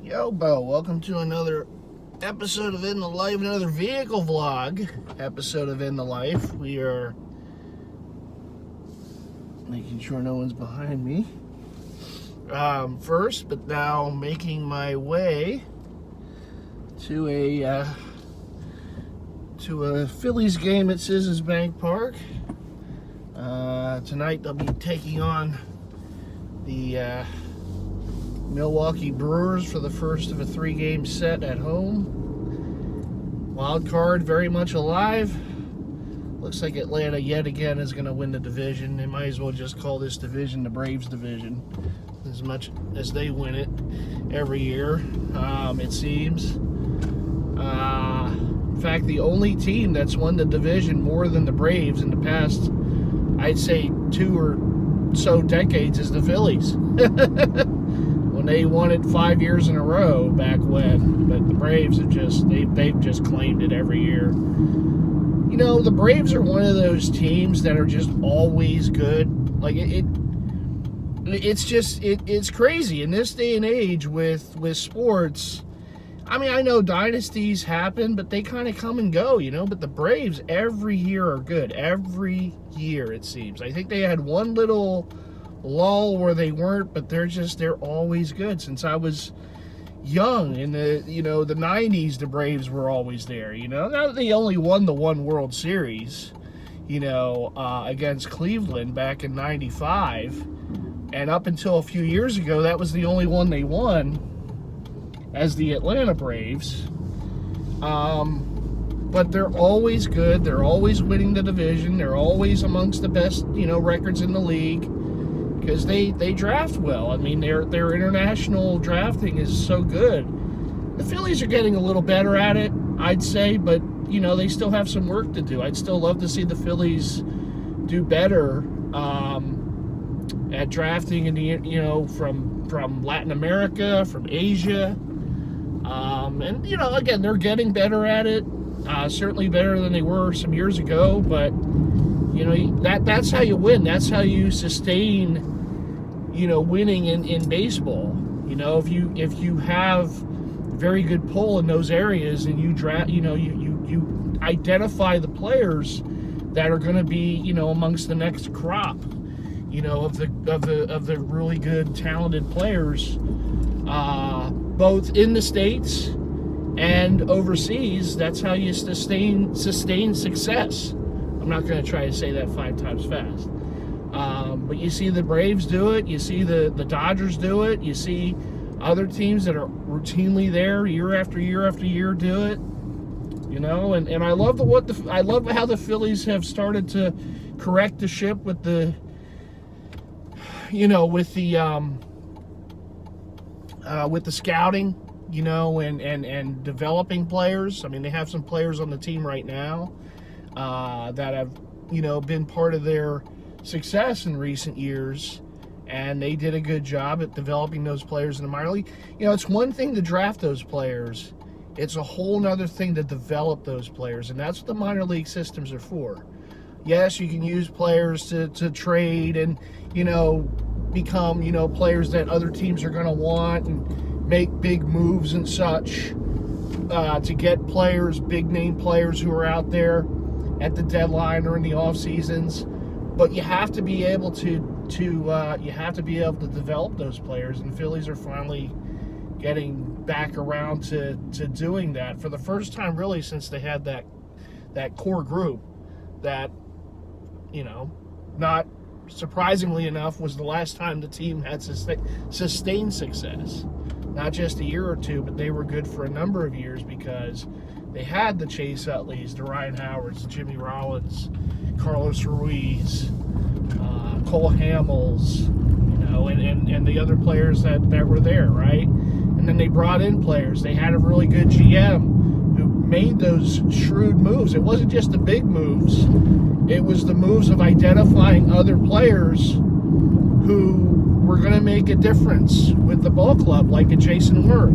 Yo, Bo, welcome to another episode of In the Life, another vehicle vlog episode of In the Life. We are making sure no one's behind me. First, but now making my way to a Phillies game at Citizens Bank Park. Tonight they'll be taking on the Milwaukee Brewers for the first of a 3-game set at home. Wild card very much alive. Looks like Atlanta yet again is going to win the division. They might as well just call this division the Braves division, as much as they win it every year, it seems. In fact, the only team that's won the division more than the Braves in the past, I'd say 2 or so decades, is the Phillies. When they won it 5 years in a row back when, but the Braves have they've just claimed it every year. You know, the Braves are one of those teams that are just always good. Like it's crazy in this day and age with sports. I mean, I know dynasties happen, but they kind of come and go, you know. But the Braves every year are good. Every year, it seems. I think they had one little lull where they weren't, but they're always good. Since I was young in the 90s, the Braves were always there, you know. Now they only won the one World Series, against Cleveland back in 95, and up until a few years ago that was the only one they won as the Atlanta Braves. But they're always good. They're always winning the division. They're always amongst the best, records in the league, because they draft well. I mean, their international drafting is so good. The Phillies are getting a little better at it, I'd say, but they still have some work to do. I'd still love to see the Phillies do better at drafting in the from Latin America, from Asia, and again, they're getting better at it. Certainly better than they were some years ago, but that's how you win. That's how you sustain, winning in baseball. If you have very good pull in those areas, and you draft, you identify the players that are going to be, amongst the next crop, of the really good, talented players, both in the States and overseas. That's how you sustain success. I'm not going to try to say that 5 times fast. But you see the Braves do it. You see the Dodgers do it. You see other teams that are routinely there year after year after year do it. And I love I love how the Phillies have started to correct the ship with the scouting, and developing players. I mean, they have some players on the team right now that have, been part of their success in recent years, and they did a good job at developing those players in the minor league. It's one thing to draft those players. It's a whole nother thing to develop those players, and that's what the minor league systems are for. Yes, you can use players to trade and, become, players that other teams are going to want and make big moves and such to get players, big name players who are out there at the deadline or in the off seasons. But you have to be able to develop those players, and the Phillies are finally getting back around to doing that for the first time, really, since they had that core group that, not surprisingly enough, was the last time the team had sustained success. Not just a year or two, but they were good for a number of years because they had the Chase Utleys, the Ryan Howards, the Jimmy Rollins, Carlos Ruiz, Cole Hamels, and the other players that were there, right? And then they brought in players. They had a really good GM who made those shrewd moves. It wasn't just the big moves. It was the moves of identifying other players who were going to make a difference with the ball club, like a Jason Worth,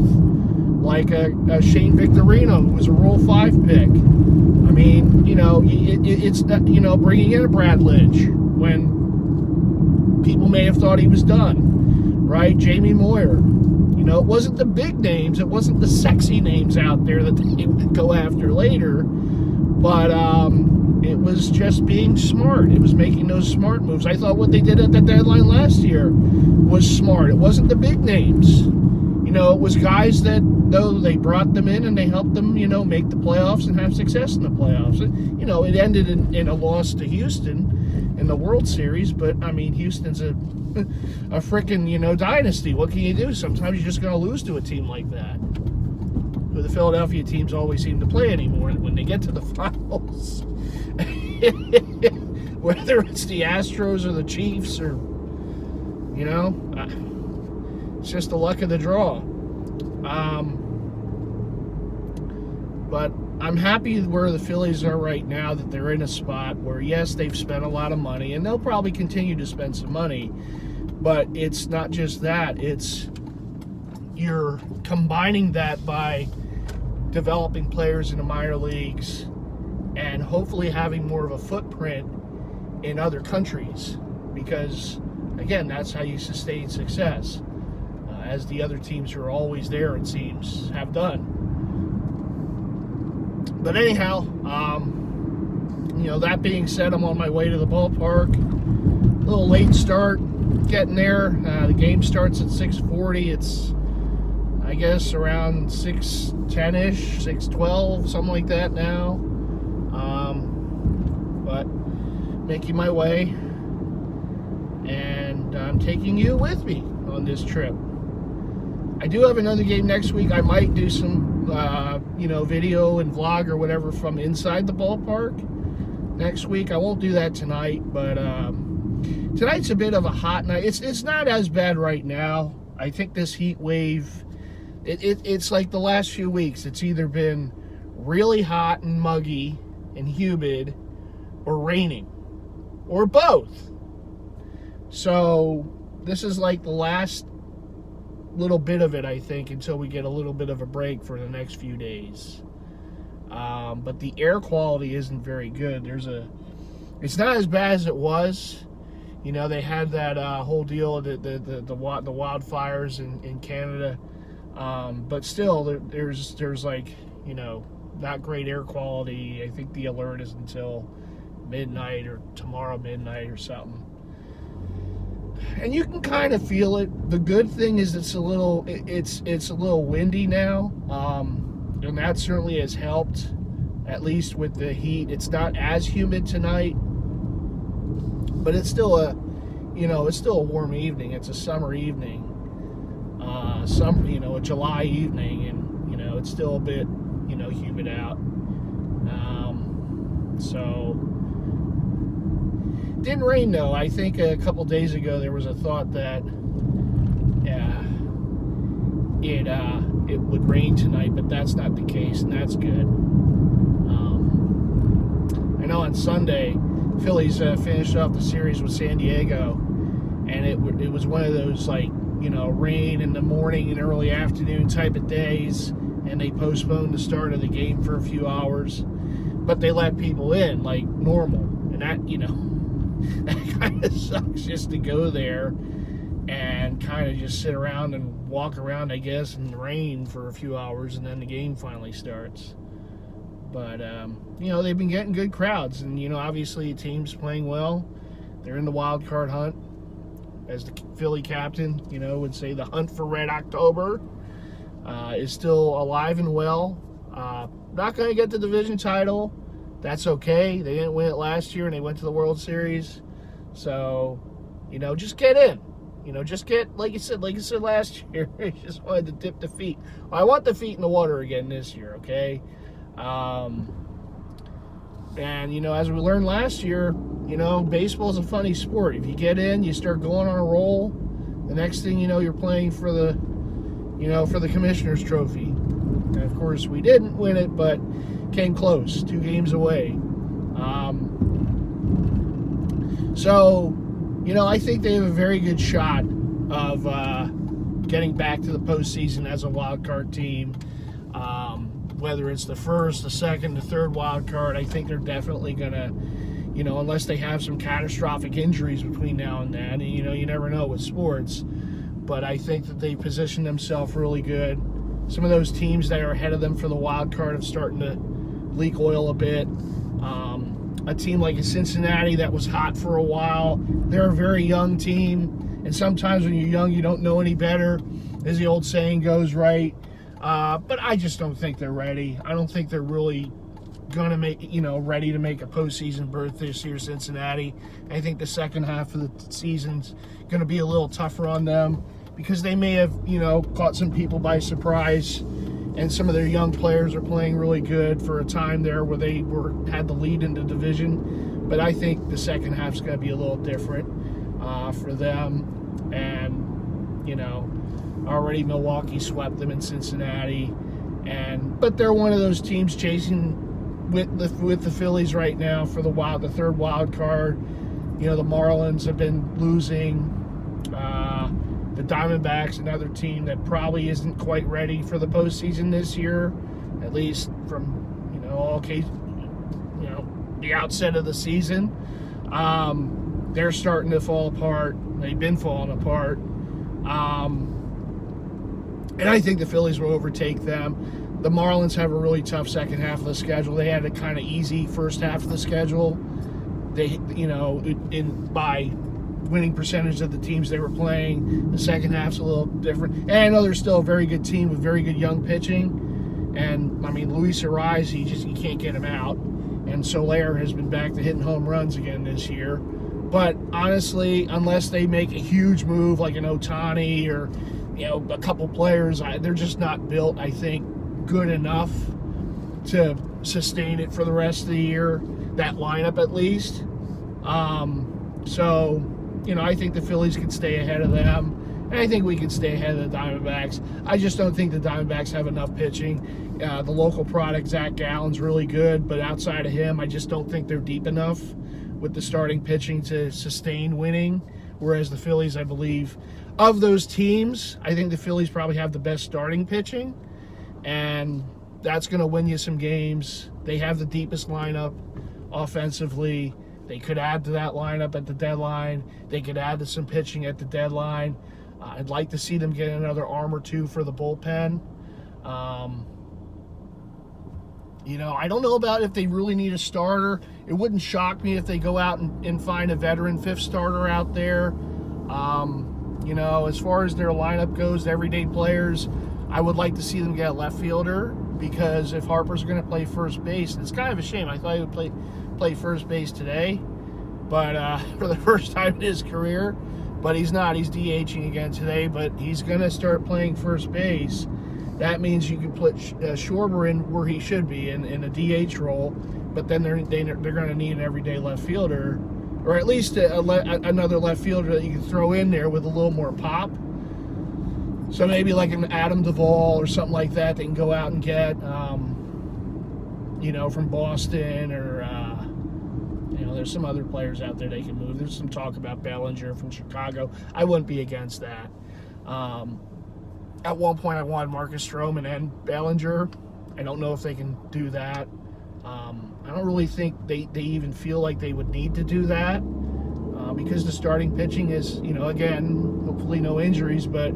like a Shane Victorino, who was a Rule 5 pick. I mean, it's bringing in a Brad Lidge when people may have thought he was done. right? Jamie Moyer. You know, it wasn't the big names, it wasn't the sexy names out there that they would go after later, but it was just being smart. It was making those smart moves. I thought what they did at the deadline last year was smart. It wasn't the big names. You know, it was guys that, though, they brought them in and they helped them, you know, make the playoffs and have success in the playoffs. You know, it ended in a loss to Houston in the World Series, but, I mean, Houston's a freaking, you know, dynasty. What can you do? Sometimes you're just going to lose to a team like that. But the Philadelphia teams always seem to play anymore when they get to the finals. Whether it's the Astros or the Chiefs or, you know, it's just the luck of the draw. But I'm happy where the Phillies are right now, that they're in a spot where, yes, they've spent a lot of money, and they'll probably continue to spend some money, but it's not just that. It's you're combining that by developing players in the minor leagues and hopefully having more of a footprint in other countries, because, again, that's how you sustain success, as the other teams who are always there, it seems, have done. But anyhow, you know, that being said, I'm on my way to the ballpark. A little late start, getting there. The game starts at 6:40. It's, I guess, around 6:10-ish, 6:12, something like that now. But making my way, and I'm taking you with me on this trip. I do have another game next week. I might do some, you know, video and vlog or whatever from inside the ballpark next week. I won't do that tonight, but tonight's a bit of a hot night. It's not as bad right now. I think this heat wave, it's like the last few weeks. It's either been really hot and muggy and humid, or raining, or both. So this is like the last little bit of it, I think, until we get a little bit of a break for the next few days. But the air quality isn't very good. It's not as bad as it was. You know, they had that whole deal, the wildfires in Canada. But still, there's like, you know, not great air quality. I think the alert is until midnight or tomorrow midnight or something. And you can kind of feel it. The good thing is it's a little windy now, and that certainly has helped, at least with the heat. It's not as humid tonight, but it's still a warm evening. It's a summer evening, a July evening, and, you know, it's still a bit, you know, humid out. So didn't rain though. I think a couple days ago there was a thought that it would rain tonight, but that's not the case, and that's good. I know on Sunday, Phillies finished off the series with San Diego, and it was one of those, like, you know, rain in the morning and early afternoon type of days, and they postponed the start of the game for a few hours, but they let people in like normal, and that, you know, that kind of sucks, just to go there and kind of just sit around and walk around, I guess, in the rain for a few hours, and then the game finally starts. But, you know, they've been getting good crowds, and, you know, obviously the team's playing well. They're in the wild card hunt. As the Philly captain, you know, would say, the hunt for Red October is still alive and well. Not going to get the division title. That's okay. They didn't win it last year, and they went to the World Series. So, you know, just get in. You know, just get, like you said last year, you just wanted to dip the feet. Well, I want the feet in the water again this year, okay? And, you know, as we learned last year, you know, baseball's a funny sport. If you get in, you start going on a roll, the next thing you know, you're playing for the Commissioner's Trophy. And, of course, we didn't win it, but came close, 2 games away. So, you know, I think they have a very good shot of getting back to the postseason as a wild card team. Whether it's the first, the second, the third wild card, I think they're definitely going to, you know, unless they have some catastrophic injuries between now and then, and, you know, you never know with sports. but I think that they positioned themselves really good. Some of those teams that are ahead of them for the wild card are starting to leak oil a bit. A team like Cincinnati that was hot for a while, they're a very young team, and sometimes when you're young, you don't know any better, as the old saying goes, right? But I just don't think they're ready. I don't think they're really going to make, ready to make a postseason berth this year, Cincinnati. I think the second half of the season's going to be a little tougher on them because they may have, caught some people by surprise, and some of their young players are playing really good for a time there where they had the lead in the division. But I think the second half's going to be a little different for them. And, already Milwaukee swept them in Cincinnati. But they're one of those teams chasing with the Phillies right now for the third wild card. The Marlins have been losing. The Diamondbacks, another team that probably isn't quite ready for the postseason this year, at least from the outset of the season. They're starting to fall apart. They've been falling apart. And I think the Phillies will overtake them. The Marlins have a really tough second half of the schedule. They had a kind of easy first half of the schedule. They, by winning percentage of the teams they were playing, the second half's a little different. And I know they're still a very good team with very good young pitching. And, Luis Ariz, you can't get him out. And Soler has been back to hitting home runs again this year. But honestly, unless they make a huge move like an Ohtani or, a couple players, they're just not built, I think, good enough to sustain it for the rest of the year, that lineup at least. I think the Phillies can stay ahead of them, and I think we can stay ahead of the Diamondbacks. I just don't think the Diamondbacks have enough pitching. The local product, Zach Gallen's really good, but outside of him, I just don't think they're deep enough with the starting pitching to sustain winning, whereas the Phillies, I believe, of those teams, I think the Phillies probably have the best starting pitching, and that's going to win you some games. They have the deepest lineup offensively. They could add to that lineup at the deadline. They could add to some pitching at the deadline. I'd like to see them get another arm or two for the bullpen. I don't know about if they really need a starter. It wouldn't shock me if they go out and find a veteran fifth starter out there. As far as their lineup goes, the everyday players, I would like to see them get a left fielder, because if Harper's going to play first base, and it's kind of a shame. I thought he would play first base today, but for the first time in his career. But he's not. He's DHing again today, but he's going to start playing first base. That means you can put Schwarber in where he should be in a DH role, but then they're going to need an everyday left fielder, or at least another left fielder that you can throw in there with a little more pop. So maybe like an Adam Duvall or something like that they can go out and get, from Boston, or, there's some other players out there they can move. There's some talk about Bellinger from Chicago. I wouldn't be against that. At one point I wanted Marcus Stroman and Bellinger. I don't know if they can do that. I don't really think they even feel like they would need to do that, because the starting pitching is, again, hopefully no injuries, but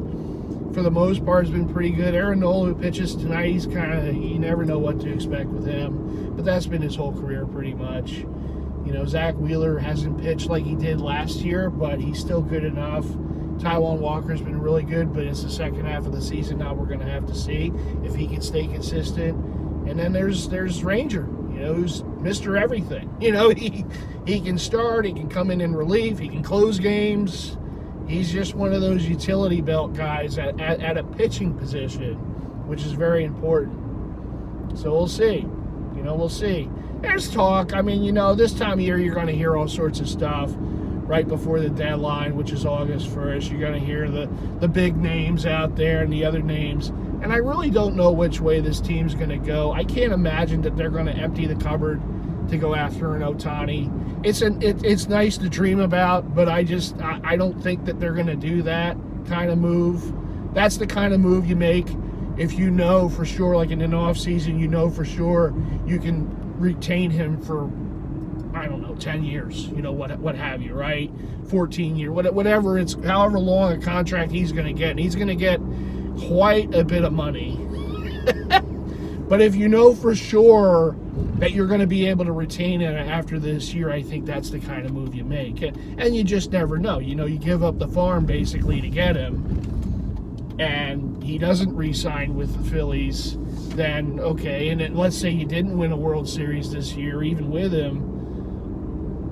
for the most part has been pretty good. Aaron Nola, who pitches tonight, you never know what to expect with him, but that's been his whole career pretty much. Zach Wheeler hasn't pitched like he did last year, but he's still good enough. Taijuan Walker's been really good, but it's the second half of the season now. We're going to have to see if he can stay consistent. And then there's Ranger, who's Mr. Everything. He can start, he can come in relief, he can close games. He's just one of those utility belt guys at a pitching position, which is very important. So we'll see. We'll see. There's talk. This time of year you're going to hear all sorts of stuff right before the deadline, which is August 1st. You're going to hear the big names out there and the other names. And I really don't know which way this team's going to go. I can't imagine that they're going to empty the cupboard to go after an Ohtani. It's nice to dream about, but I don't think that they're going to do that kind of move. That's the kind of move you make if you know for sure, like in an off season, for sure you can retain him for I don't know, 10 years, what have you, right? 14 years, whatever, it's however long a contract he's going to get. And he's going to get quite a bit of money. But if you know for sure that you're going to be able to retain it after this year, I think that's the kind of move you make. And you just never know. You give up the farm basically to get him, and he doesn't re-sign with the Phillies, then okay. And then let's say you didn't win a World Series this year, even with him.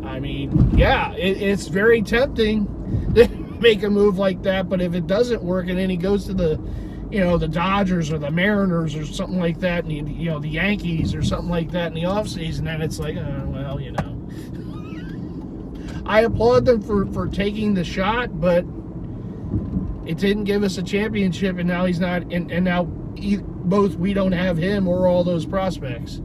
I mean, yeah, it's very tempting to make a move like that. But if it doesn't work, and then he goes to the Dodgers or the Mariners or something like that, and the Yankees or something like that in the offseason, then it's like, well, I applaud them for taking the shot, but it didn't give us a championship, and now he's not, and now both we don't have him or all those prospects.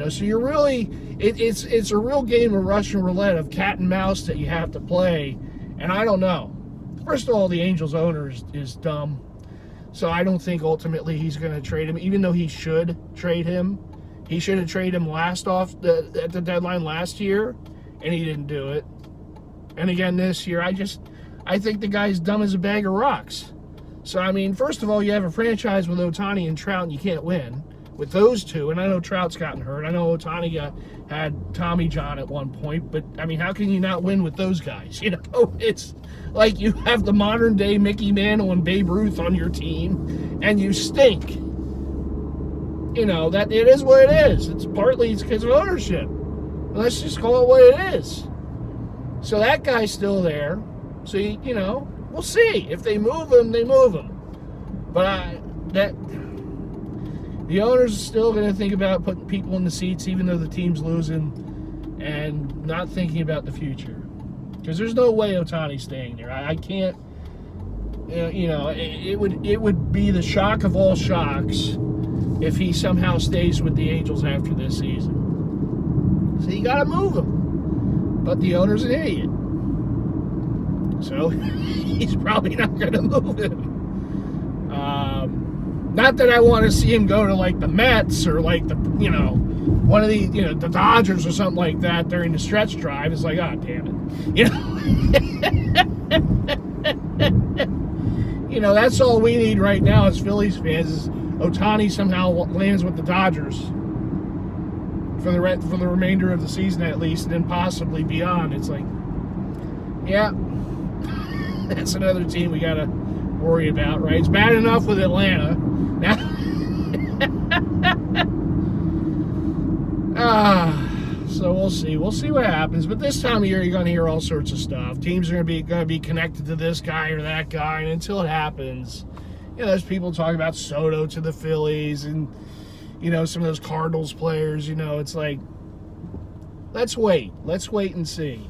So you're really, it's a real game of Russian roulette, of cat and mouse that you have to play, and I don't know. First of all, the Angels owner is dumb. So I don't think ultimately he's going to trade him, even though he should trade him. He should have traded him at the deadline last year, and he didn't do it. And again this year, I think the guy's dumb as a bag of rocks. So, I mean, first of all, you have a franchise with Ohtani and Trout, and you can't win with those two. And I know Trout's gotten hurt. I know Ohtani had Tommy John at one point. But, I mean, how can you not win with those guys? It's like you have the modern-day Mickey Mantle and Babe Ruth on your team, and you stink. That it is what it is. It's because of ownership. Let's just call it what it is. So that guy's still there. So, we'll see. If they move him, they move him. But the owner's still going to think about putting people in the seats, even though the team's losing, and not thinking about the future. Because there's no way Ohtani's staying there. I can't. It would be the shock of all shocks if he somehow stays with the Angels after this season. So you got to move him. But the owner's an idiot. So he's probably not going to move him. Not that I want to see him go to like the Mets or like one of the the Dodgers or something like that during the stretch drive. It's like, oh damn it, that's all we need right now as Phillies fans is Ohtani somehow lands with the Dodgers for the remainder of the season at least, and then possibly beyond. It's like, yeah, that's another team we gotta worry about, right? It's bad enough with Atlanta. Now, so we'll see. We'll see what happens. But this time of year, you're going to hear all sorts of stuff. Teams are going to be connected to this guy or that guy, and until it happens, there's people talking about Soto to the Phillies, and some of those Cardinals players. It's like, let's wait and see.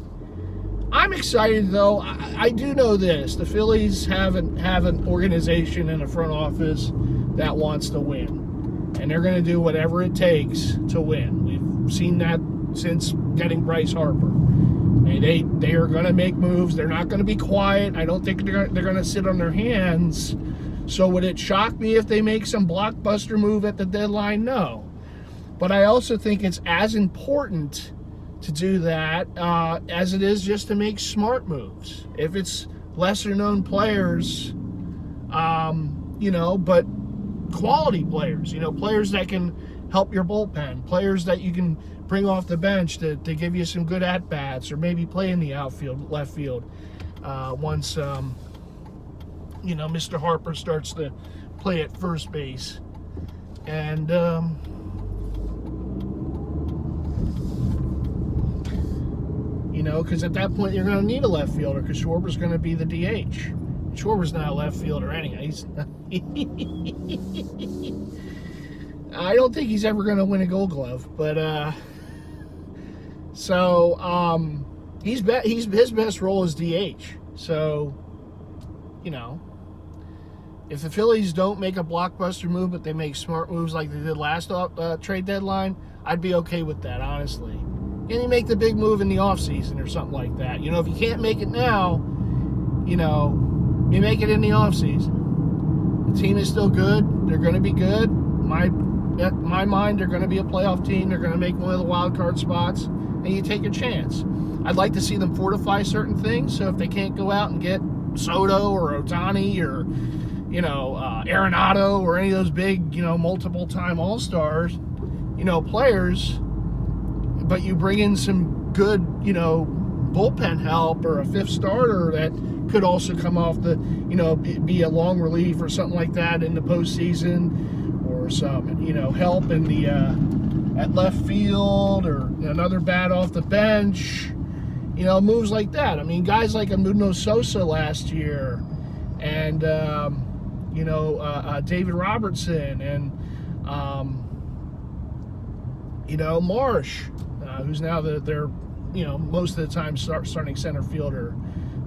I'm excited, though. I do know this. The Phillies have an organization and a front office that wants to win. And they're going to do whatever it takes to win. We've seen that since getting Bryce Harper. They are going to make moves. They're not going to be quiet. I don't think they're going to sit on their hands. So would it shock me if they make some blockbuster move at the deadline? No. But I also think it's as important to do that as it is just to make smart moves. If it's lesser known players, but quality players, players that can help your bullpen, players that you can bring off the bench to give you some good at-bats, or maybe play in the outfield, left field, once, Mr. Harper starts to play at first base. And, because at that point you're going to need a left fielder, because Schwarber's going to be the DH. Schwarber's not a left fielder anyway. I don't think he's ever going to win a Gold Glove, but his best role is DH. So, if the Phillies don't make a blockbuster move, but they make smart moves like they did last trade deadline, I'd be okay with that, honestly. And you make the big move in the offseason or something like that. If you can't make it now, you make it in the offseason. The team is still good. They're going to be good. At my mind, they're going to be a playoff team. They're going to make one of the wild card spots. and you take a chance. I'd like to see them fortify certain things, so if they can't go out and get Soto or Ohtani or, Arenado or any of those big, multiple-time All-Stars, players, but you bring in some good, bullpen help or a fifth starter that could also come off the, be a long relief or something like that in the postseason, or some, help in the at left field, or another bat off the bench, moves like that. I mean, guys like Amuno Sosa last year, and David Robertson, and Marsh, who's now their most of the time starting center fielder,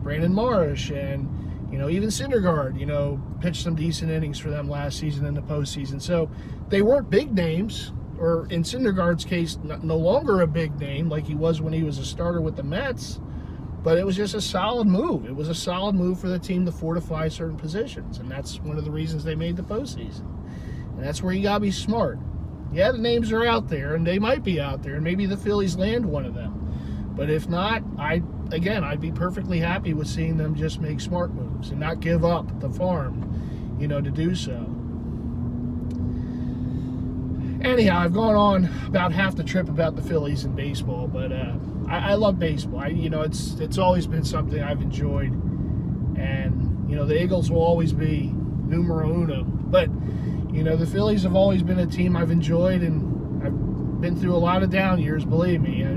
Brandon Marsh, and even Syndergaard, pitched some decent innings for them last season in the postseason. So they weren't big names, or in Syndergaard's case, no longer a big name like he was when he was a starter with the Mets, but it was just a solid move. It was a solid move for the team to fortify certain positions, and that's one of the reasons they made the postseason. And that's where you got to be smart. Yeah, the names are out there, and they might be out there, and maybe the Phillies land one of them. But if not, I'd be perfectly happy with seeing them just make smart moves and not give up the farm, to do so. Anyhow, I've gone on about half the trip about the Phillies and baseball, but I love baseball. It's always been something I've enjoyed, and the Eagles will always be numero uno. But the Phillies have always been a team I've enjoyed, and I've been through a lot of down years. Believe me, I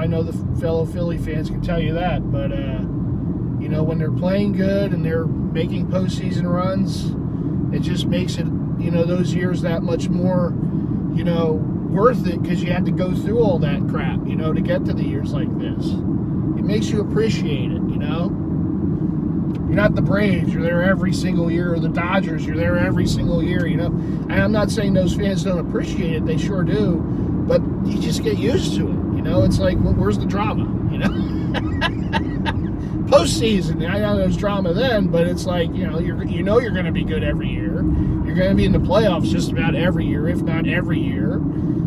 know the fellow Philly fans can tell you that, but when they're playing good and they're making postseason runs, it just makes it, those years that much more, worth it, because you had to go through all that crap, to get to the years like this. It makes you appreciate it, You're not the Braves, you're there every single year, or the Dodgers, you're there every single year, And I'm not saying those fans don't appreciate it, they sure do, but you just get used to it, It's like, well, where's the drama, Postseason, I know there's drama then, but it's like, you're going to be good every year. You're going to be in the playoffs just about every year, if not every year.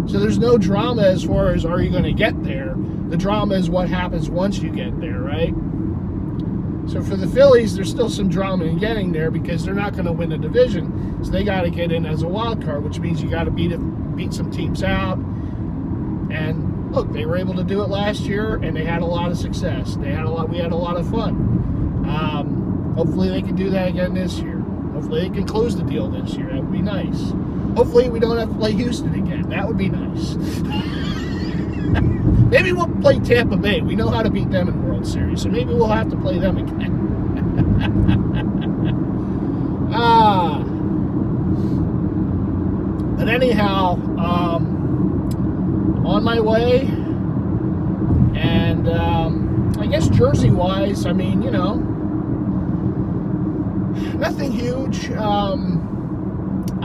So there's no drama as far as are you going to get there. The drama is what happens once you get there, right? So for the Phillies, there's still some drama in getting there, because they're not going to win the division. So they got to get in as a wild card, which means you got to beat some teams out. And look, they were able to do it last year, and they had a lot of success. We had a lot of fun. Hopefully they can do that again this year. Hopefully they can close the deal this year. That would be nice. Hopefully we don't have to play Houston again. That would be nice. Maybe we'll play Tampa Bay. We know how to beat them in World Series, so maybe we'll have to play them again. But anyhow, on my way, and I guess jersey-wise, nothing huge.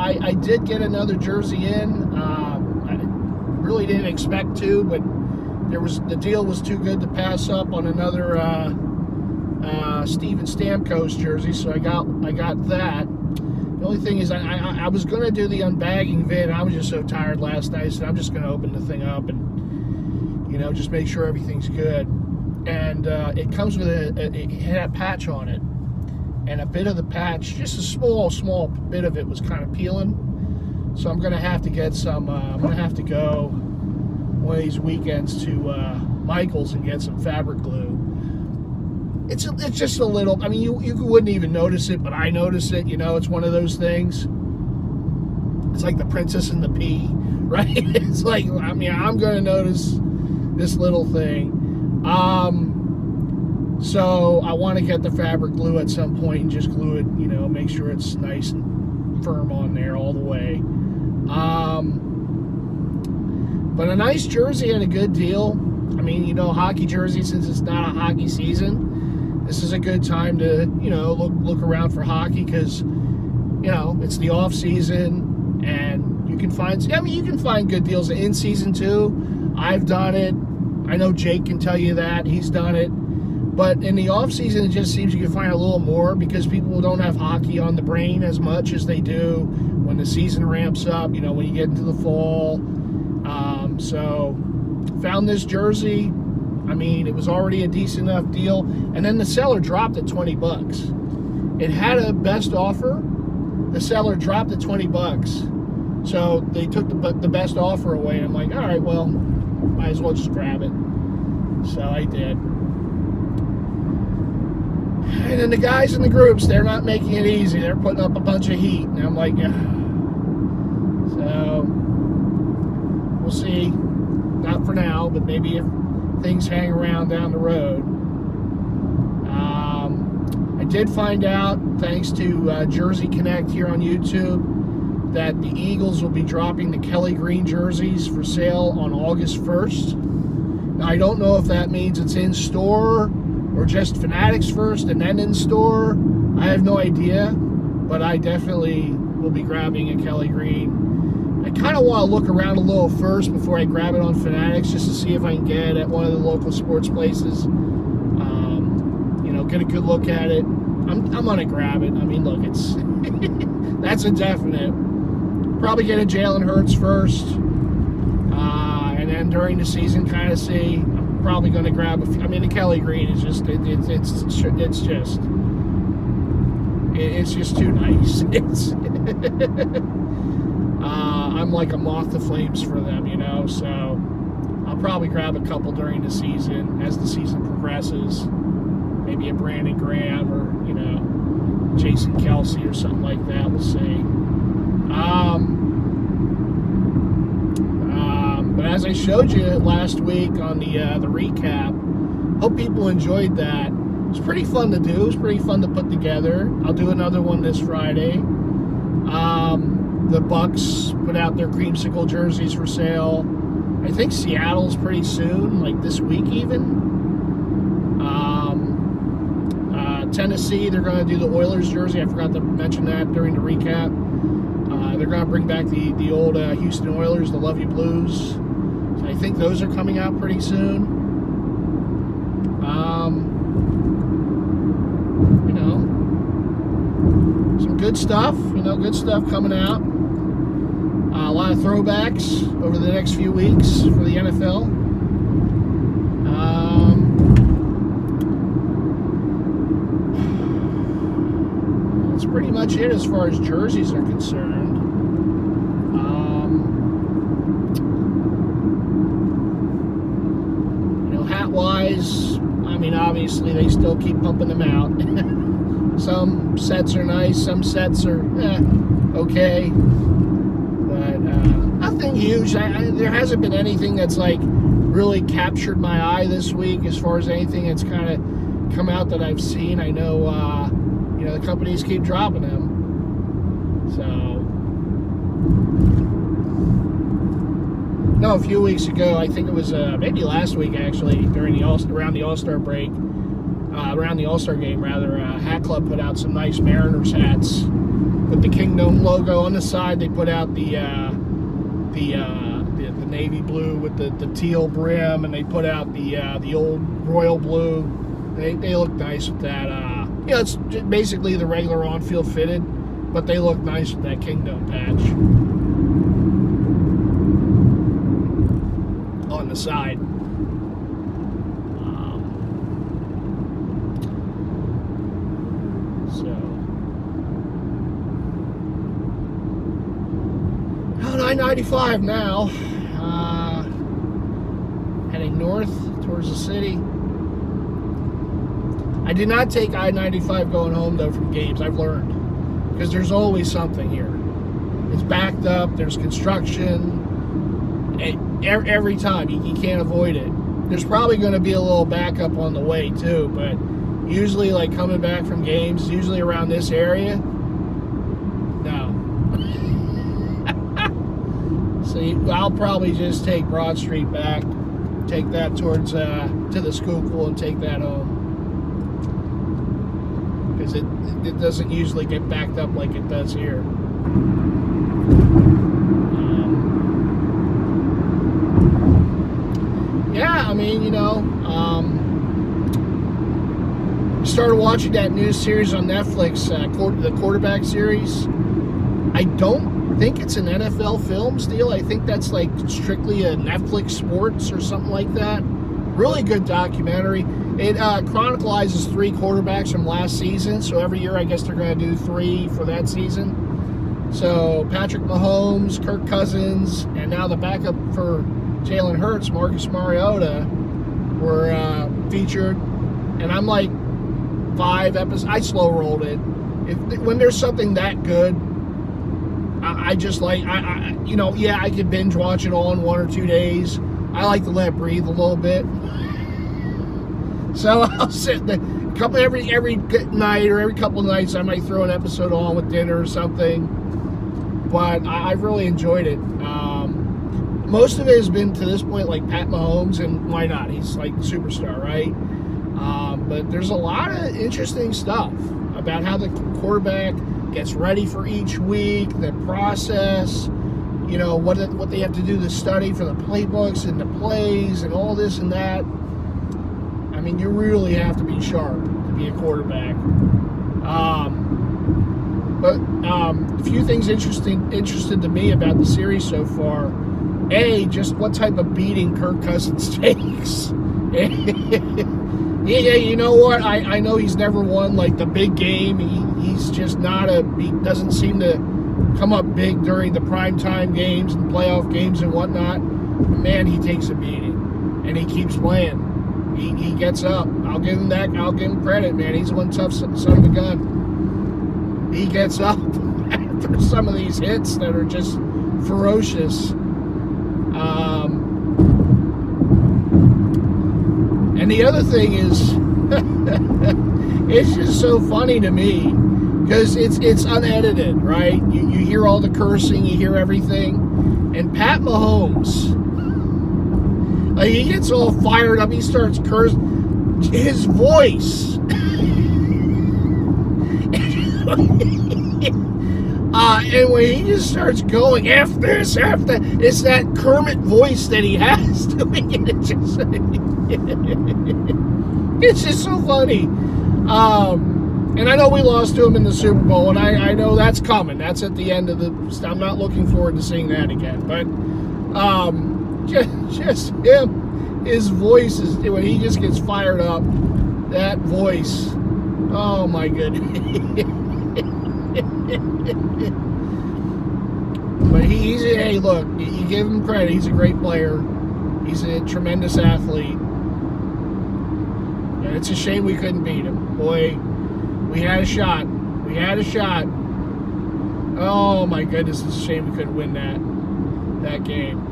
I did get another jersey in. I really didn't expect to, but the deal was too good to pass up on another Steven Stamkos jersey, so I got that. The only thing is, I was going to do the unbagging vid. I was just so tired last night, so I'm just going to open the thing up and, just make sure everything's good. And it comes with it had a patch on it. And a bit of the patch, just a small bit of it was kind of peeling. So I'm going to have to get some, I'm going to have to go one of these weekends to Michael's and get some fabric glue. It's just a little, you wouldn't even notice it, but I notice it, it's one of those things. It's like the Princess and the Pea, right? It's like, I'm going to notice this little thing. So I want to get the fabric glue at some point and just glue it, make sure it's nice and firm on there all the way. But a nice jersey and a good deal. Hockey jersey, since it's not a hockey season, this is a good time to, look around for hockey, because, it's the off season, and you can find good deals in season too. I've done it. I know Jake can tell you that. He's done it. But in the off season, it just seems you can find a little more, because people don't have hockey on the brain as much as they do when the season ramps up, when you get into the fall. So found this jersey. I mean, it was already a decent enough deal. And then the seller dropped it $20. It had a best offer. The seller dropped it $20. So they took the best offer away. I'm like, all right, well, might as well just grab it. So I did. And then the guys in the groups, they're not making it easy. They're putting up a bunch of heat. And I'm like, yeah. So we'll see. Not for now, but maybe if things hang around down the road. I did find out, thanks to Jersey Connect here on YouTube, that the Eagles will be dropping the Kelly Green jerseys for sale on August 1st. Now, I don't know if that means it's in store or just Fanatics first and then in store. I have no idea, but I definitely will be grabbing a Kelly Green. I kind of want to look around a little first before I grab it on Fanatics, just to see if I can get it at one of the local sports places. Get a good look at it. I'm gonna grab it. I mean, look, it's that's a definite. Probably get a Jalen Hurts first, and then during the season, kind of see. I'm probably gonna grab a few. I mean, the Kelly Green is just it's just too nice. It's I'm like a moth to flames for them, So I'll probably grab a couple during the season as the season progresses. Maybe a Brandon Graham or, Jason Kelsey or something like that. We'll see. But as I showed you last week on the recap, hope people enjoyed that. It was pretty fun to do. It was pretty fun to put together. I'll do another one this Friday. The Bucks put out their creamsicle jerseys for sale. I think Seattle's pretty soon, like this week even. Tennessee, they're going to do the Oilers jersey. I forgot to mention that during the recap. They're going to bring back the old Houston Oilers, the Love You Blues. So I think those are coming out pretty soon. Some good stuff. Good stuff coming out. A lot of throwbacks over the next few weeks for the NFL. That's pretty much it as far as jerseys are concerned. Hat-wise, I mean, obviously they still keep pumping them out. Some sets are nice, some sets are okay. But nothing huge. There hasn't been anything that's like really captured my eye this week as far as anything that's kind of come out that I've seen. I know, the companies keep dropping them. So, no, a few weeks ago, I think it was maybe last week actually, around the All-Star break, around the All-Star game rather, Hat Club put out some nice Mariners hats with the Kingdom logo on the side. They put out the navy blue with the teal brim, and they put out the old royal blue. They look nice with that. It's basically the regular on-field fitted, but they look nice with that Kingdom patch on the side. So, 995 now, heading north towards the city. I did not take I-95 going home, though, from games. I've learned. Because there's always something here. It's backed up. There's construction. Every time. You can't avoid it. There's probably going to be a little backup on the way, too. But usually, like, coming back from games, usually around this area, no. So I'll probably just take Broad Street back, take that towards, to the Schuylkill, and take that home. Because it doesn't usually get backed up like it does here. Yeah, I mean, started watching that new series on Netflix, the quarterback series. I don't think it's an NFL Films deal. I think that's like strictly a Netflix Sports or something like that. Really good documentary. It chronicles 3 quarterbacks from last season. So every year, I guess they're going to do 3 for that season. So Patrick Mahomes, Kirk Cousins, and now the backup for Jalen Hurts, Marcus Mariota, were featured. And I'm like 5 episodes. I slow rolled it. When there's something that good, I just like, I could binge watch it all in 1 or 2 days. I like to let it breathe a little bit. So I'll sit there every night or every couple of nights. I might throw an episode on with dinner or something. But I've really enjoyed it. Most of it has been to this point like Pat Mahomes, and why not? He's like the superstar, right? But there's a lot of interesting stuff about how the quarterback gets ready for each week, the process, what they have to do to study for the playbooks and the plays and all this and that. I mean, you really have to be sharp to be a quarterback. But a few things interested to me about the series so far. A, just what type of beating Kirk Cousins takes. Yeah, you know what? I know he's never won like the big game. He's just he doesn't seem to come up big during the primetime games and playoff games and whatnot. Man, he takes a beating, and he keeps playing. He gets up. I'll give him that. I'll give him credit, man. He's one tough son of a gun. He gets up after some of these hits that are just ferocious. And the other thing is, it's just so funny to me because it's unedited, right? You hear all the cursing, you hear everything, and Pat Mahomes, like, he gets all fired up, he starts cursing, his voice. And when he just starts going, F this, F that, it's that Kermit voice that he has doing it. It's just so funny. And I know we lost to him in the Super Bowl, and I know that's coming. That's at the end of the... I'm not looking forward to seeing that again. But just him, his voice, is when he just gets fired up, that voice, oh my goodness. But hey, look, you give him credit. He's a great player. He's a tremendous athlete. And it's a shame we couldn't beat him. Boy, we had a shot. We had a shot. Oh, my goodness, it's a shame we couldn't win that game.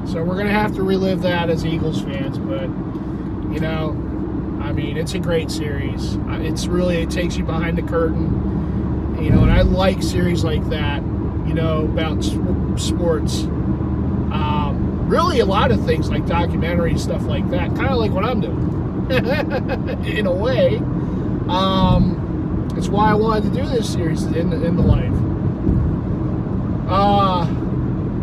So we're going to have to relive that as Eagles fans. But, I mean, it's a great series. It takes you behind the curtain. And I like series like that, about sports. Really a lot of things like documentaries, stuff like that, kind of like what I'm doing, in a way. It's why I wanted to do this series in the life.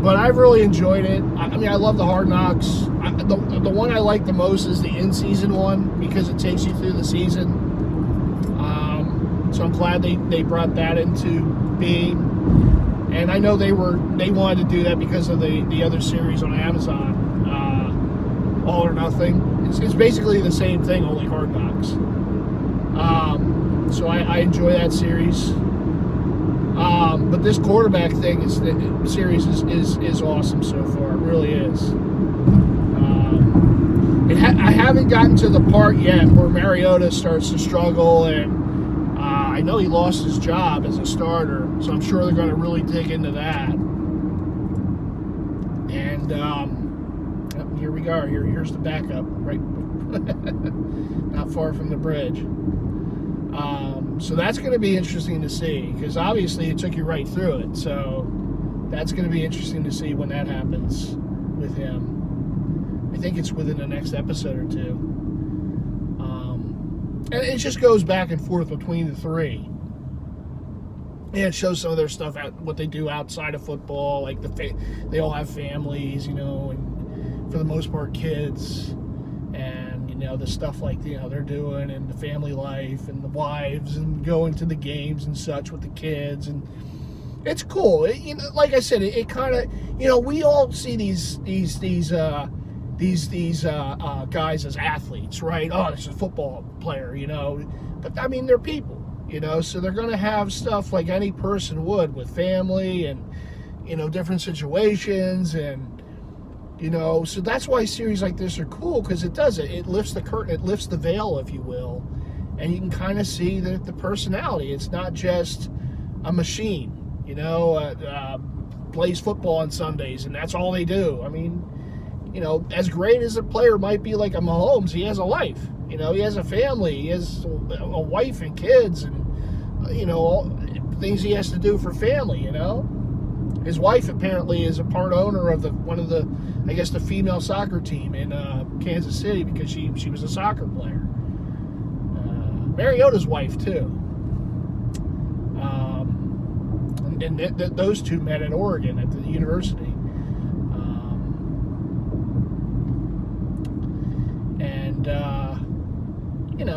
But I've really enjoyed it. I mean, I love the Hard Knocks. The one I like the most is the in-season one because it takes you through the season. So I'm glad they brought that into being. And I know they wanted to do that because of the other series on Amazon, All or Nothing. It's basically the same thing, only Hard Knocks. So I enjoy that series. But this quarterback series is awesome so far. It really is. I haven't gotten to the part yet where Mariota starts to struggle, and I know he lost his job as a starter, so I'm sure they're going to really dig into that. And here we go. Here's the backup, right? Not far from the bridge. So that's going to be interesting to see, because obviously it took you right through it. So that's going to be interesting to see when that happens with him. I think it's within the next episode or two. And it just goes back and forth between the three. And it shows some of their stuff, what they do outside of football. Like they all have families, and for the most part kids. And, the stuff like, they're doing, and the family life, and the wives, and going to the games and such with the kids. And It's cool. Like I said, it kind of, we all see these guys as athletes, right? Oh, this is a football player, but I mean, they're people, so they're going to have stuff like any person would with family and, different situations. And, so that's why series like this are cool, because it lifts the curtain, it lifts the veil, if you will, and you can kind of see the personality. It's not just a machine, plays football on Sundays, and that's all they do. I mean, as great as a player might be, like a Mahomes, he has a life. He has a family. He has a wife and kids, and all things he has to do for family. His wife apparently is a part owner of the female soccer team in Kansas City, because she was a soccer player. Mariota's wife too. And those two met at Oregon at the university.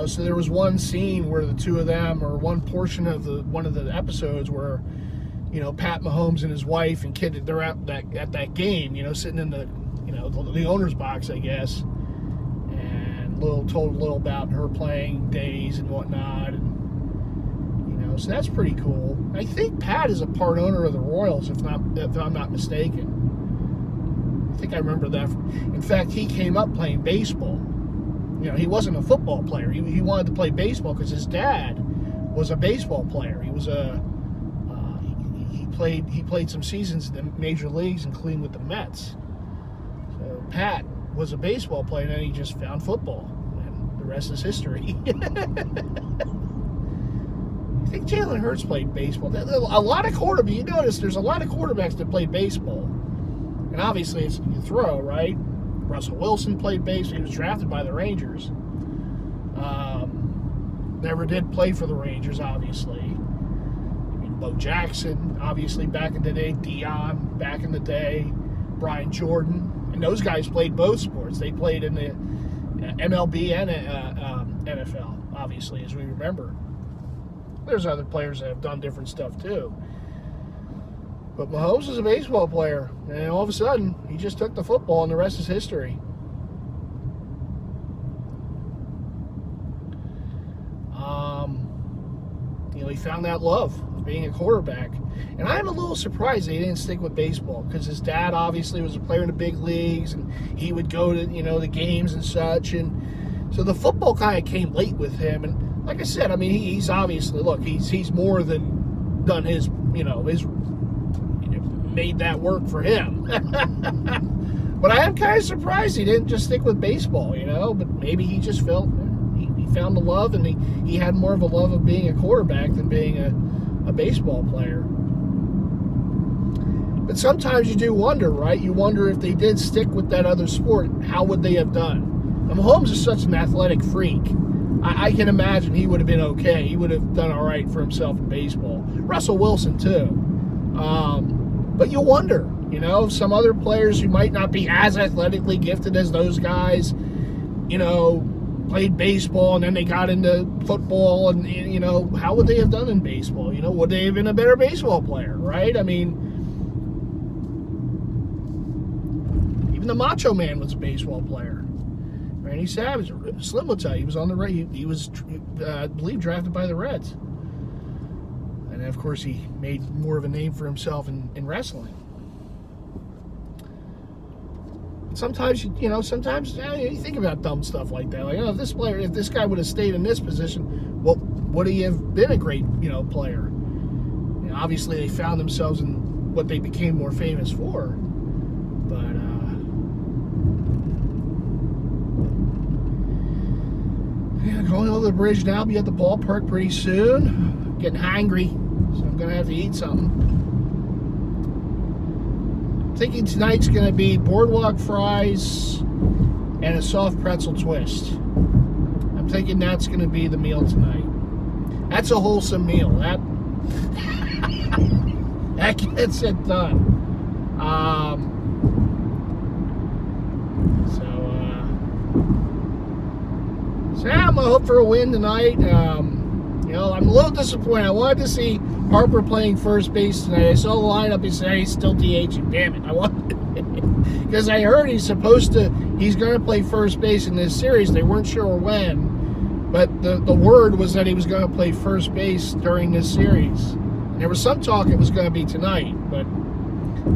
So there was one scene where the two of them, or one portion of one of the episodes where, Pat Mahomes and his wife and kid, they're at that game, sitting in the, the owner's box, I guess, and told a little about her playing days and whatnot, and so that's pretty cool. I think Pat is a part owner of the Royals, if I'm not mistaken. I think I remember that. In fact, he came up playing baseball. He wasn't a football player. He wanted to play baseball because his dad was a baseball player. He was he played some seasons in the major leagues, including with the Mets. So Pat was a baseball player, and then he just found football, and the rest is history. I think Jalen Hurts played baseball. A lot of quarterbacks, you notice there's a lot of quarterbacks that play baseball. And obviously it's you throw, right? Russell Wilson played baseball. He was drafted by the Rangers. Never did play for the Rangers, obviously. Bo Jackson, obviously, back in the day. Dion, back in the day. Brian Jordan. And those guys played both sports. They played in the MLB and NFL, obviously, as we remember. There's other players that have done different stuff too. But Mahomes is a baseball player, and all of a sudden, he just took the football, and the rest is history. He found that love of being a quarterback. And I'm a little surprised they didn't stick with baseball, because his dad obviously was a player in the big leagues, and he would go to, the games and such. And so the football kind of came late with him. And like I said, I mean, he's obviously, look, he's more than done his made that work for him. But I am kind of surprised he didn't just stick with baseball, but maybe he just felt he found the love, and he had more of a love of being a quarterback than being a baseball player. But sometimes you do wonder, right? You wonder if they did stick with that other sport, how would they have done? And Mahomes is such an athletic freak. I can imagine he would have been okay. He would have done all right for himself in baseball. Russell Wilson, too. But you wonder, some other players who might not be as athletically gifted as those guys, played baseball and then they got into football, and, how would they have done in baseball? Would they have been a better baseball player, right? I mean, even the Macho Man was a baseball player. Randy Savage, Slim will tell you, he was on the right. He was, I believe, drafted by the Reds. And of course, he made more of a name for himself in wrestling. Sometimes, you think about dumb stuff like that. Like, if this guy would have stayed in this position, well, would he have been a great, player? Obviously, they found themselves in what they became more famous for. But, going over the bridge now. Be at the ballpark pretty soon. Getting hangry, so I'm going to have to eat something. Thinking tonight's going to be boardwalk fries and a soft pretzel twist. I'm thinking that's going to be the meal tonight. That's a wholesome meal. That gets it done. So yeah, I'm going to hope for a win tonight. You know, I'm a little disappointed. I wanted to see Harper playing first base tonight. I saw the lineup. He said, hey, he's still DHing. Damn it. I wanted because I heard he's going to play first base in this series. They weren't sure when, but the word was that he was going to play first base during this series. And there was some talk it was going to be tonight, but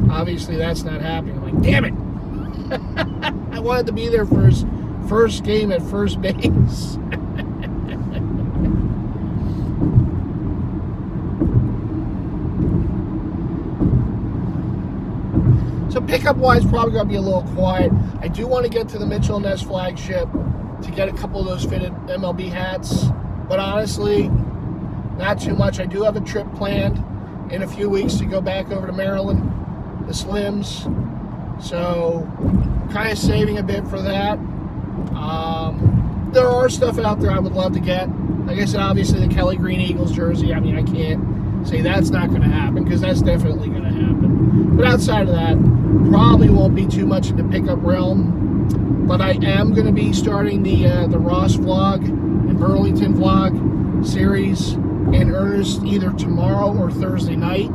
obviously that's not happening. I'm like, damn it. I wanted to be there for his first game at first base. So pickup-wise, probably going to be a little quiet. I do want to get to the Mitchell & Ness flagship to get a couple of those fitted MLB hats. But honestly, not too much. I do have a trip planned in a few weeks to go back over to Maryland, the Slims. So kind of saving a bit for that. There are stuff out there I would love to get. Like I said, obviously the Kelly Green Eagles jersey. I mean, I can't say that's not going to happen because that's definitely going to happen. But outside of that, probably won't be too much in the pickup realm. But I am going to be starting the Ross vlog and Burlington vlog series in earnest either tomorrow or Thursday night.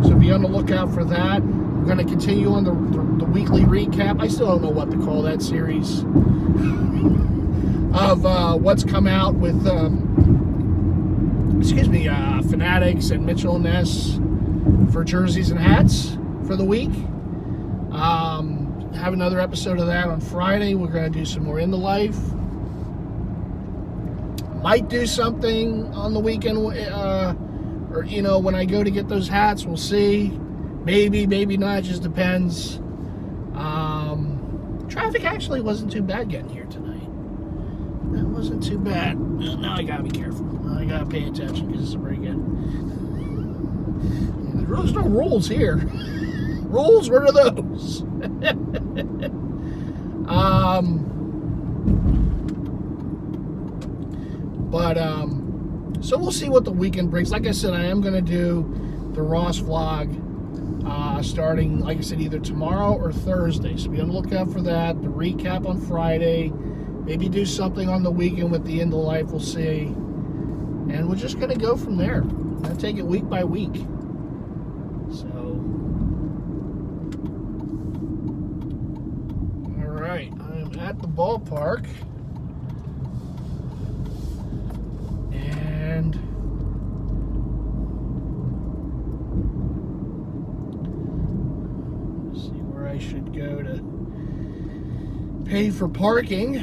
So be on the lookout for that. I'm going to continue on the weekly recap. I still don't know what to call that series of what's come out with Fanatics and Mitchell & Ness for jerseys and hats for the week. Have another episode of that on Friday. We're going to do some more In the Life. Might do something on the weekend, or you know, when I go to get those hats, we'll see. Maybe, maybe not. It just depends. Traffic actually wasn't too bad getting here tonight. That wasn't too bad. Now I gotta be careful. Now I gotta pay attention because it's a break in. There's no rules here. Rules? What are those? So we'll see what the weekend brings. Like I said, I am going to do the Ross vlog starting, like I said, either tomorrow or Thursday. So be on the lookout for that. The recap on Friday. Maybe do something on the weekend with the In the Life. We'll see. And we're just going to go from there. I'm going to take it week by week. So, all right. I'm at the ballpark. And let's see where I should go to pay for parking.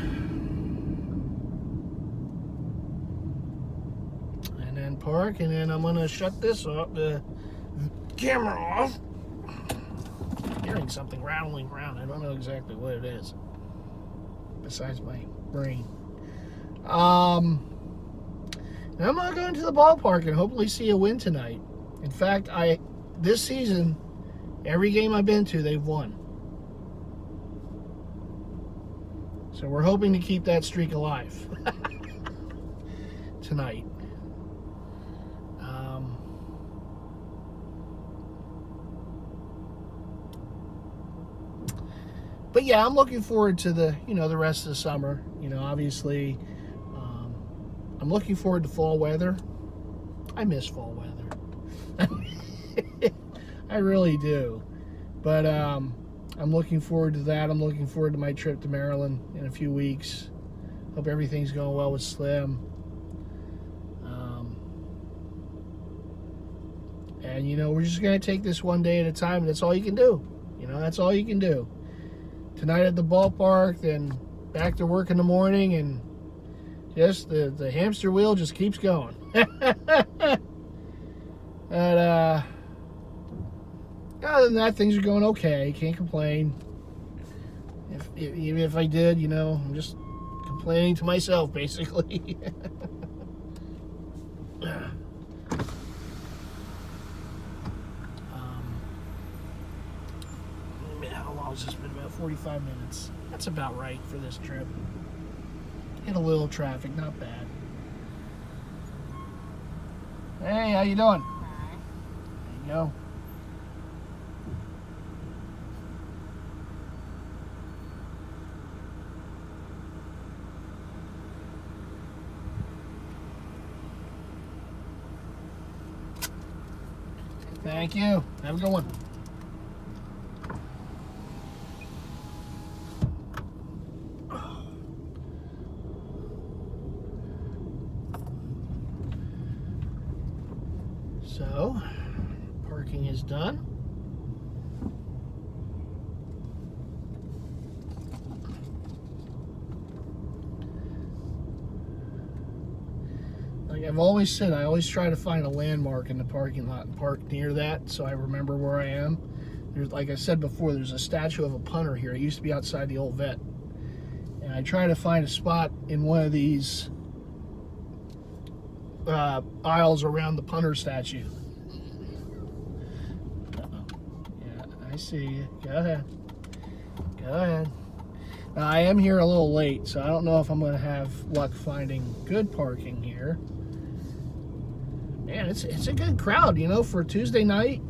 And then park, and then I'm going to shut this off, the camera off. I'm hearing something rattling around. I don't know exactly what it is, besides my brain. And I'm going to go into the ballpark and hopefully see a win tonight. In fact, this season, every game I've been to, they've won. So we're hoping to keep that streak alive tonight. But yeah, I'm looking forward to the rest of the summer. Obviously, I'm looking forward to fall weather. I miss fall weather. I really do. But I'm looking forward to that. I'm looking forward to my trip to Maryland in a few weeks. Hope everything's going well with Slim. And, we're just going to take this one day at a time. And that's all you can do. That's all you can do. Tonight at the ballpark, then back to work in the morning, and just the hamster wheel just keeps going. But other than that, things are going okay. Can't complain. Even if I did, I'm just complaining to myself, basically. How long has this been? About 45 minutes. That's about right for this trip. Hit a little traffic, not bad. Hey, how you doing? There you go. Thank you. Have a good one. So, parking is done. Like I've always said, I always try to find a landmark in the parking lot and park near that so I remember where I am. There's, like I said before, there's a statue of a punter here. It used to be outside the old vet. And I try to find a spot in one of these aisles around the punter statue. Yeah, I see you. Go ahead. Go ahead. Now, I am here a little late, so I don't know if I'm going to have luck finding good parking here. Man, it's a good crowd, you know, for Tuesday night.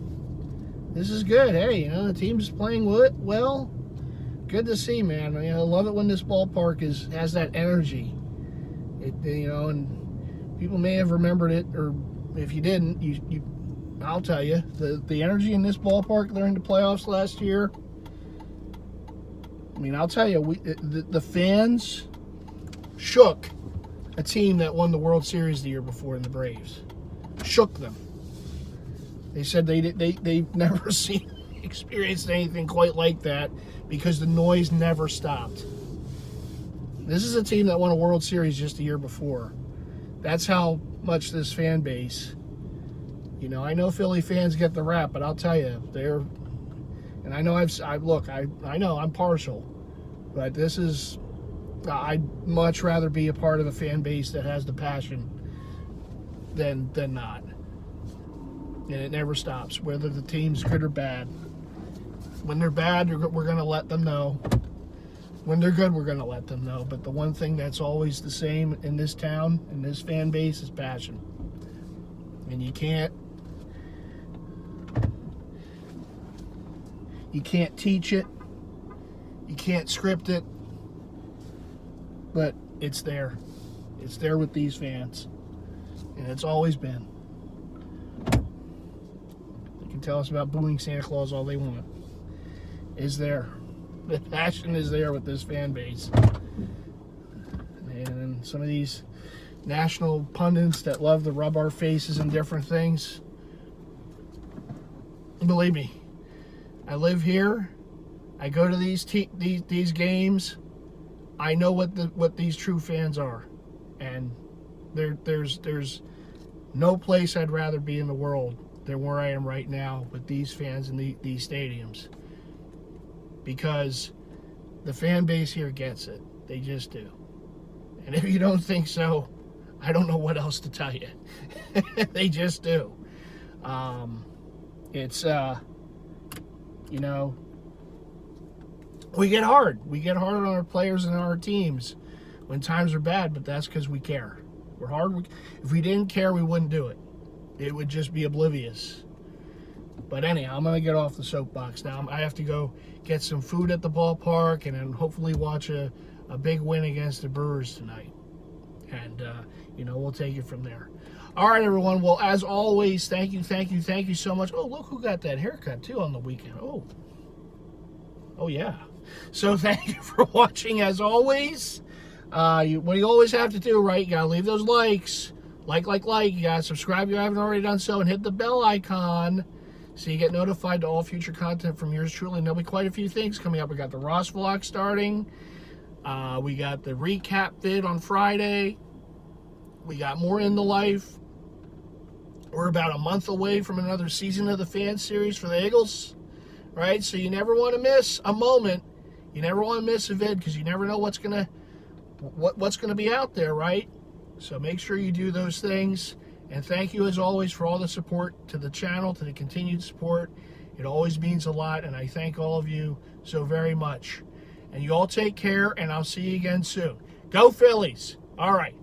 This is good. Hey, you know, the team's playing well. Good to see, man. You know, I love it when this ballpark has that energy. You know, and people may have remembered it, or if you didn't, I'll tell you, the energy in this ballpark during the playoffs last year. I mean, I'll tell you, the fans shook a team that won the World Series the year before in the Braves. Shook them. They said they've never experienced anything quite like that because the noise never stopped. This is a team that won a World Series just the year before. That's how much this fan base, you know, I know Philly fans get the rap, but I'll tell you, and I know I know I'm partial, but this is, I'd much rather be a part of a fan base that has the passion than not. And it never stops, whether the team's good or bad. When they're bad, we're going to let them know. When they're good, we're going to let them know. But the one thing that's always the same in this town, in this fan base, is passion. And you can't teach it. You can't script it. But it's there. It's there with these fans. And it's always been. They can tell us about booing Santa Claus all they want. It's there. The passion is there with this fan base. And some of these national pundits that love to rub our faces in different things. Believe me, I live here. I go to these games. I know what these true fans are, and there's no place I'd rather be in the world than where I am right now with these fans in these stadiums, because the fan base here gets it. They just do. And if you don't think so, I don't know what else to tell you. They just do. It's you know, we get hard. We get hard on our players and our teams when times are bad, but that's because we care. We're hard. If we didn't care, we wouldn't do it. It would just be oblivious. But anyhow, I'm going to get off the soapbox now. I have to go get some food at the ballpark and then hopefully watch a big win against the Brewers tonight. And, you know, we'll take it from there. All right, everyone. Well, as always, thank you so much. Oh, look who got that haircut, too, on the weekend. Oh, yeah. So thank you for watching, as always. What you always have to do, right? You got to leave those likes. Like. You got to subscribe if you haven't already done so, and hit the bell icon so you get notified to all future content from yours truly. And there'll be quite a few things coming up. We got the Ross vlog starting. We got the recap vid on Friday. We got more in the life. We're about a month away from another season of the fan series for the Eagles, right? So you never want to miss a moment. You never want to miss a vid because you never know what's gonna be out there, right? So make sure you do those things. And thank you, as always, for all the support to the channel, to the continued support. It always means a lot, and I thank all of you so very much. And you all take care, and I'll see you again soon. Go Phillies! All right.